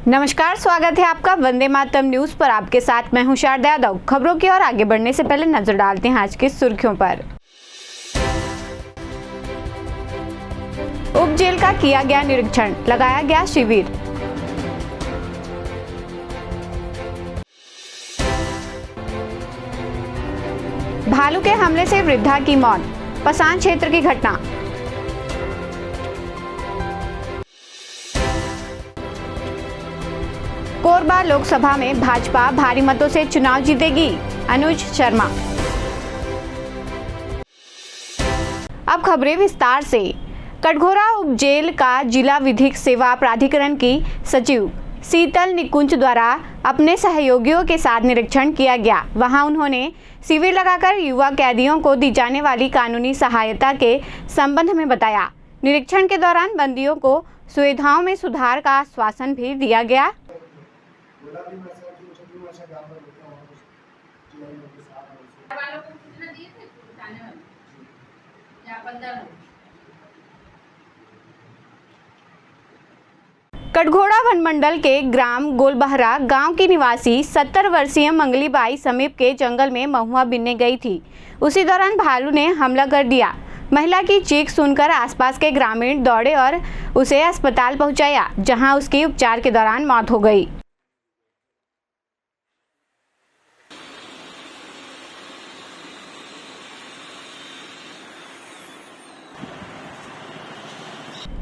नमस्कार, स्वागत है आपका वंदे मातरम न्यूज पर। आपके साथ मैं हूं शारदा यादव। खबरों की ओर आगे बढ़ने से पहले नजर डालते हैं आज की सुर्खियों पर। उप जेल का किया गया निरीक्षण, लगाया गया शिविर। भालू के हमले से वृद्धा की मौत, पसान क्षेत्र की घटना। कोरबा लोकसभा में भाजपा भारी मतों से चुनाव जीतेगी, अनुज शर्मा। अब खबरें विस्तार से। कटघोरा उप जेल का जिला विधिक सेवा प्राधिकरण की सचिव शीतल निकुंज द्वारा अपने सहयोगियों के साथ निरीक्षण किया गया। वहां उन्होंने शिविर लगाकर युवा कैदियों को दी जाने वाली कानूनी सहायता के संबंध में बताया। निरीक्षण के दौरान बंदियों को सुविधाओं में सुधार का आश्वासन भी दिया गया। कटघोरा वनमंडल के ग्राम गोलबहरा गांव की निवासी 70 वर्षीय मंगलीबाई समीप के जंगल में महुआ बीनने गई थी। उसी दौरान भालू ने हमला कर दिया। महिला की चीख सुनकर आसपास के ग्रामीण दौड़े और उसे अस्पताल पहुंचाया, जहां उसकी उपचार के दौरान मौत हो गई।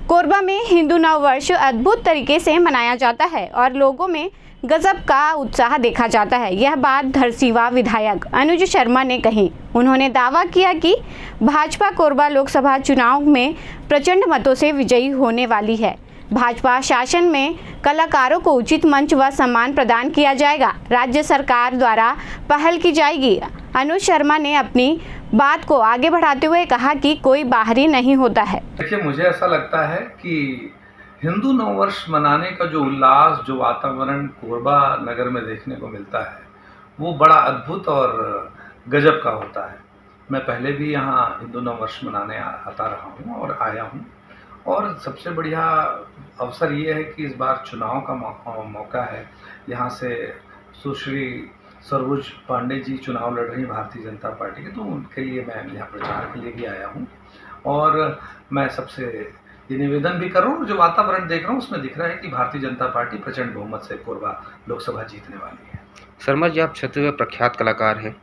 कोरबा में हिंदू नववर्ष अद्भुत तरीके से मनाया जाता है और लोगों में गजब का उत्साह देखा जाता है। यह बात धरसीवा विधायक अनुज शर्मा ने कही। उन्होंने दावा किया कि भाजपा कोरबा लोकसभा चुनाव में प्रचंड मतों से विजयी होने वाली है। भाजपा शासन में कलाकारों को उचित मंच व सम्मान प्रदान किया जाएगा। राज्य सरकार द्वारा पहल की जाएगी। अनुज शर्मा ने अपनी बात को आगे बढ़ाते हुए कहा कि कोई बाहरी नहीं होता है। देखिए, मुझे ऐसा लगता है कि हिंदू नववर्ष मनाने का जो उल्लास, जो वातावरण कोरबा नगर में देखने को मिलता है, वो बड़ा अद्भुत और गजब का होता है। मैं पहले भी यहाँ हिंदू नववर्ष मनाने आता रहा हूँ और आया हूँ, और सबसे बढ़िया अवसर ये है कि इस बार चुनाव का मौका है। यहाँ से सुश्री सरोज पांडे जी चुनाव लड़ रही भारतीय जनता पार्टी के, तो उनके लिए मैं यहाँ प्रचार के लिए भी आया हूँ। और मैं सबसे ये निवेदन भी कर रहा हूँ, जो वातावरण देख रहा हूँ उसमें दिख रहा है कि भारतीय जनता पार्टी प्रचंड बहुमत से कोरबा लोकसभा जीतने वाली है। शर्मा जी, आप छत्तीसगढ़ प्रख्यात कलाकार हैं।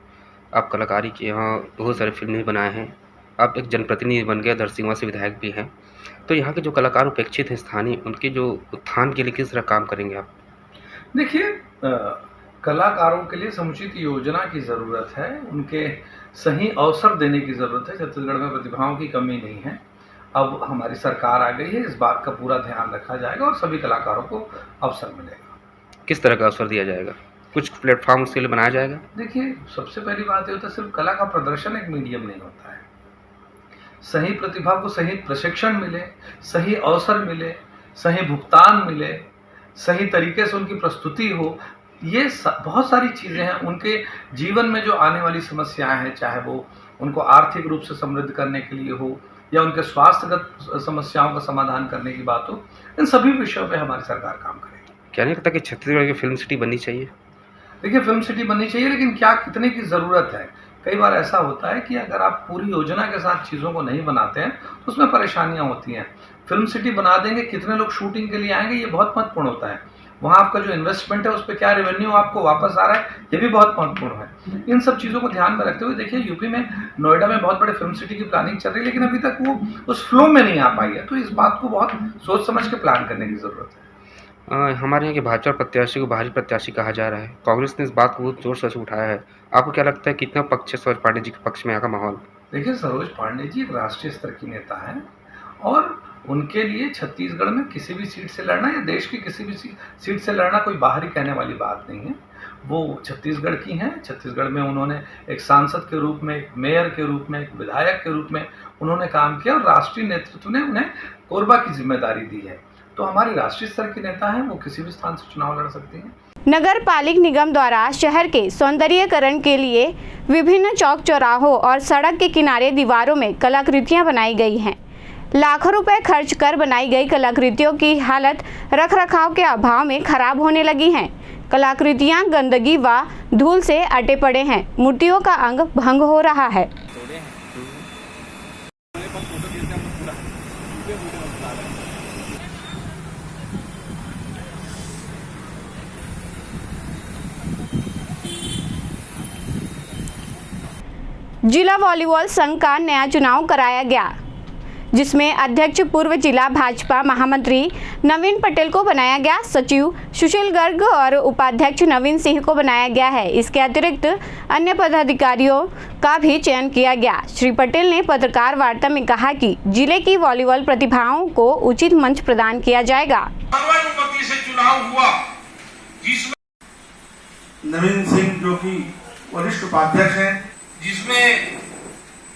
आप कलाकारी के यहाँ बहुत सारे फिल्में बनाए हैं। आप एक जनप्रतिनिधि बन गए, धरसीवा से विधायक भी हैं। तो यहाँ के जो कलाकार उपेक्षित हैं स्थानीय, उनके जो उत्थान के लिए किस तरह काम करेंगे आप? देखिए, कलाकारों के लिए समुचित योजना की ज़रूरत है, उनके सही अवसर देने की ज़रूरत है। छत्तीसगढ़ में प्रतिभाओं की कमी नहीं है। अब हमारी सरकार आ गई है, इस बात का पूरा ध्यान रखा जाएगा और सभी कलाकारों को अवसर मिलेगा। किस तरह का अवसर दिया जाएगा? कुछ प्लेटफॉर्म उसके लिए बनाया जाएगा? देखिए, सबसे पहली बात ये होता है, सिर्फ कला का प्रदर्शन एक मीडियम नहीं होता है। सही प्रतिभा को सही प्रशिक्षण मिले, सही अवसर मिले, सही भुगतान मिले, सही तरीके से उनकी प्रस्तुति हो, ये बहुत सारी चीज़ें हैं। उनके जीवन में जो आने वाली समस्याएं हैं, चाहे वो उनको आर्थिक रूप से समृद्ध करने के लिए हो या उनके स्वास्थ्यगत समस्याओं का समाधान करने की बात हो, इन सभी विषयों पे हमारी सरकार काम करेगी। क्या नहीं लगता कि छत्तीसगढ़ की फिल्म सिटी बननी चाहिए? देखिए, फिल्म सिटी बननी चाहिए, लेकिन क्या कितने की ज़रूरत है? कई बार ऐसा होता है कि अगर आप पूरी योजना के साथ चीज़ों को नहीं बनाते हैं तो उसमें परेशानियाँ होती हैं। फिल्म सिटी बना देंगे, कितने लोग शूटिंग के लिए आएंगे, ये बहुत महत्वपूर्ण होता है। वहाँ आपका जो इन्वेस्टमेंट है उस पर क्या रेवेन्यू आपको वापस आ रहा है, ये भी बहुत महत्वपूर्ण है। इन सब चीज़ों को ध्यान में रखते हुए देखिए, यूपी में नोएडा में बहुत बड़े फिल्म सिटी की प्लानिंग चल रही है, लेकिन अभी तक वो उस फ्लो में नहीं आ पाई है। तो इस बात को बहुत सोच समझ के प्लान करने की ज़रूरत है। हमारे यहाँ के भाजपा प्रत्याशी को बाहरी प्रत्याशी कहा जा रहा है। कांग्रेस ने इस बात को बहुत जोर से उठाया है। आपको क्या लगता है कितना पक्ष है सरोज पांडे जी के पक्ष में यहाँ का माहौल? देखिए, सरोज पांडे जी एक राष्ट्रीय स्तर की नेता हैं और उनके लिए छत्तीसगढ़ में किसी भी सीट से लड़ना या देश की किसी भी सीट से लड़ना कोई बाहरी कहने वाली बात नहीं है। वो छत्तीसगढ़ की हैं। छत्तीसगढ़ में उन्होंने एक सांसद के रूप में, एक मेयर के रूप में, एक विधायक के रूप में उन्होंने काम किया और राष्ट्रीय नेतृत्व ने उन्हें कोरबा की जिम्मेदारी दी है। तो हमारी राष्ट्रीय स्तर की नेता हैं, वो किसी भी स्थान से चुनाव लड़ सकती हैं। नगर पालिक निगम द्वारा शहर के सौंदर्यीकरण के लिए विभिन्न चौक चौराहों और सड़क के किनारे दीवारों में कलाकृतियां बनाई गई हैं। लाखों रुपए खर्च कर बनाई गई कलाकृतियों की हालत रखरखाव के अभाव में खराब होने लगी हैं। कलाकृतियां गंदगी व धूल से अटे पड़े हैं। मूर्तियों का अंग भंग हो रहा है। जिला वॉलीबॉल संघ का नया चुनाव कराया गया, जिसमें अध्यक्ष पूर्व जिला भाजपा महामंत्री नवीन पटेल को बनाया गया, सचिव सुशील गर्ग और उपाध्यक्ष नवीन सिंह को बनाया गया है। इसके अतिरिक्त अन्य पदाधिकारियों का भी चयन किया गया। श्री पटेल ने पत्रकार वार्ता में कहा कि जिले की वॉलीबॉल प्रतिभाओं को उचित मंच प्रदान किया जाएगा। सर्वानुमति से चुनाव हुआ, जिसमें नवीन सिंह जो कि वरिष्ठ उपाध्यक्ष हैं, जिसमें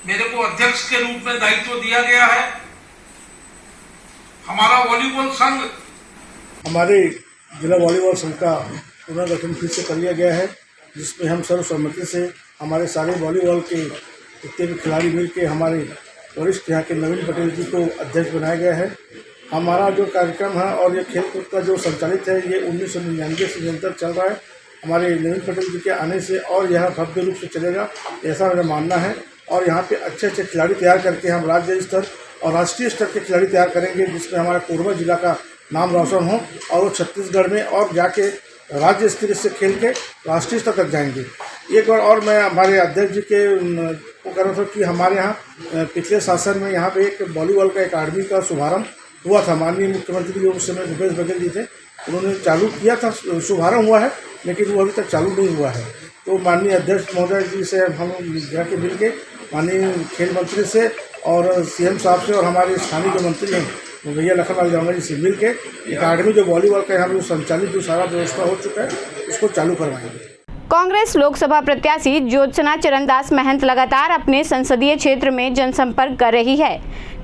मेरे को अध्यक्ष के रूप में दायित्व दिया गया है। हमारा वॉलीबॉल संघ, हमारे जिला वॉलीबॉल संघ का पुनर्गठन फिर से कर लिया गया है, जिसमें हम सर्वसम्मति से हमारे सारे वॉलीबॉल के जितने भी खिलाड़ी मिलकर हमारे वरिष्ठ यहाँ के नवीन पटेल जी को अध्यक्ष बनाया गया है। हमारा जो कार्यक्रम है और ये खेलकूद का जो संचालित है, ये 1999 से निरंतर चल रहा है। हमारे नवीन पटेल जी के आने से और यह भव्य रूप से चलेगा, ऐसा मेरा मानना है। और यहाँ पे अच्छे अच्छे खिलाड़ी तैयार करके हम राज्य स्तर और राष्ट्रीय स्तर के खिलाड़ी तैयार करेंगे, जिसमें हमारा कोरबा जिला का नाम रोशन हो और वो छत्तीसगढ़ में और जाके राज्य स्तरीय से खेल के राष्ट्रीय स्तर तक जाएंगे। एक बार और मैं हमारे अध्यक्ष जी के वो कह रहा था कि हमारे यहाँ पिछले शासन में यहाँ पे एक वॉलीबॉल का अकादमी का शुभारम्भ हुआ था। माननीय मुख्यमंत्री जो उस समय भूपेश बघेल जी थे, उन्होंने चालू किया था, शुभारम्भ हुआ है, लेकिन वो अभी तक चालू नहीं हुआ है। तो माननीय अध्यक्ष महोदय जी से हम जाके मिल के माननीय खेल मंत्री से और सीएम साहब से और हमारे स्थानीय जो मंत्री हैं भैया लखनलाल जांगड़ जी से मिल के अकादमी जो वॉलीबॉल का यहाँ पर संचालित जो सारा व्यवस्था हो चुका है, उसको चालू करवाएंगे। कांग्रेस लोकसभा प्रत्याशी ज्योत्सना चरणदास महंत लगातार अपने संसदीय क्षेत्र में जनसंपर्क कर रही है।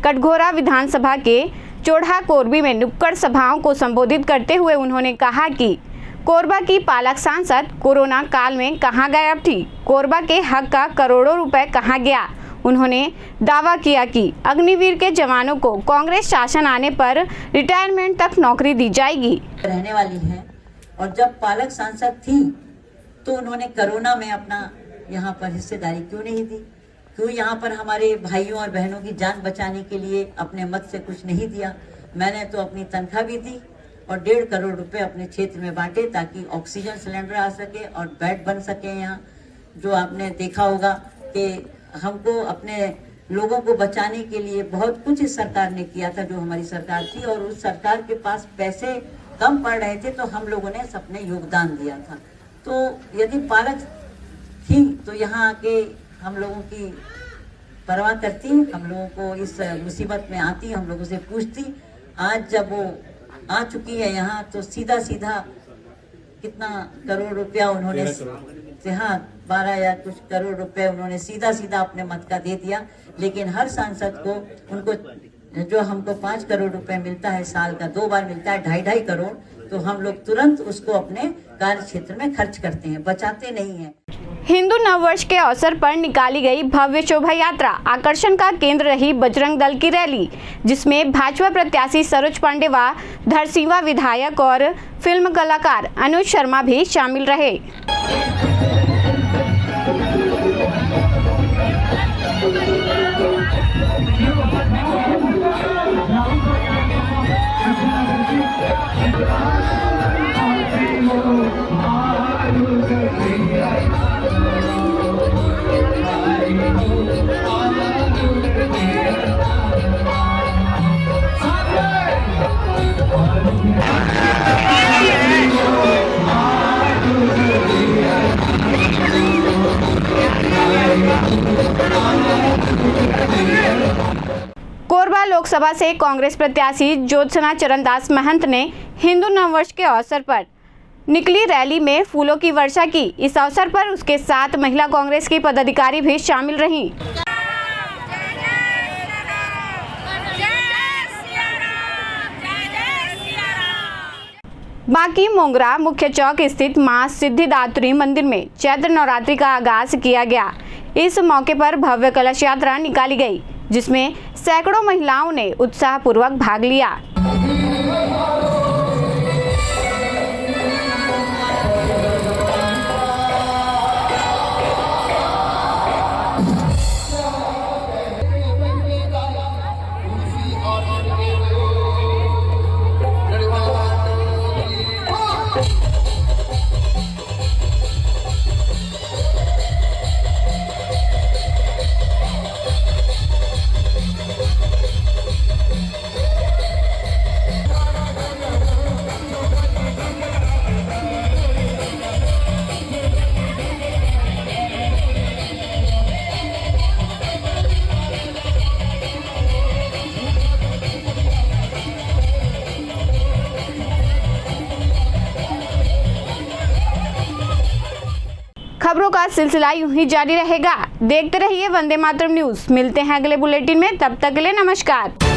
कटघोरा विधानसभा के चोढ़ा कोरबी में नुक्कड़ सभाओं को संबोधित करते हुए उन्होंने कहा कि कोरबा की पालक सांसद कोरोना काल में कहां गायब थी, कोरबा के हक का करोड़ों रुपए कहां गया। उन्होंने दावा किया कि अग्निवीर के जवानों को कांग्रेस शासन आने पर रिटायरमेंट तक नौकरी दी जाएगी। रहने वाली है और जब पालक सांसद थी तो उन्होंने कोरोना में अपना यहाँ पर हिस्सेदारी क्यों नहीं दी? क्यों यहाँ पर हमारे भाइयों और बहनों की जान बचाने के लिए अपने मत से कुछ नहीं दिया? मैंने तो अपनी तनख्वाह भी दी और 1.5 करोड़ रुपए अपने क्षेत्र में बांटे ताकि ऑक्सीजन सिलेंडर आ सके और बेड बन सके। यहाँ जो आपने देखा होगा कि हमको अपने लोगों को बचाने के लिए बहुत कुछ इस सरकार ने किया था, जो हमारी सरकार थी, और उस सरकार के पास पैसे कम पड़ रहे थे तो हम लोगों ने सबने योगदान दिया था। तो यदि पालक थी तो यहाँ आके हम लोगों की परवाह करती, हम लोगों को इस मुसीबत में आती, हम लोगों से पूछती। आज जब वो आ चुकी है यहाँ तो सीधा सीधा कितना करोड़ रुपया उन्होंने, हाँ 12 या कुछ करोड़ रुपए उन्होंने सीधा सीधा अपने मत का दे दिया। लेकिन हर सांसद को उनको जो हमको 5 करोड़ रुपए मिलता है साल का, 2 बार मिलता है 2.5 करोड़, तो हम लोग तुरंत उसको अपने कार्य क्षेत्र में खर्च करते हैं, बचाते नहीं हैं। हिंदू नववर्ष के अवसर पर निकाली गई भव्य शोभा यात्रा आकर्षण का केंद्र रही बजरंग दल की रैली, जिसमें भाजपा प्रत्याशी सरोज पांडे व धरसींवा विधायक और फिल्म कलाकार अनुज शर्मा भी शामिल रहे। कोरबा लोकसभा से कांग्रेस प्रत्याशी ज्योत्सना चरणदास महंत ने हिंदू नववर्ष के अवसर पर निकली रैली में फूलों की वर्षा की। इस अवसर पर उसके साथ महिला कांग्रेस की पदाधिकारी भी शामिल रहीं। बाकी मोंगरा मुख्य चौक स्थित मां सिद्धिदात्री मंदिर में चैत्र नवरात्रि का आगाज किया गया। इस मौके पर भव्य कलश यात्रा निकाली गई, जिसमें सैकड़ों महिलाओं ने उत्साहपूर्वक भाग लिया। खबरों का सिलसिला यूं ही जारी रहेगा। देखते रहिए वंदे मातरम न्यूज़। मिलते हैं अगले बुलेटिन में, तब तक के लिए नमस्कार।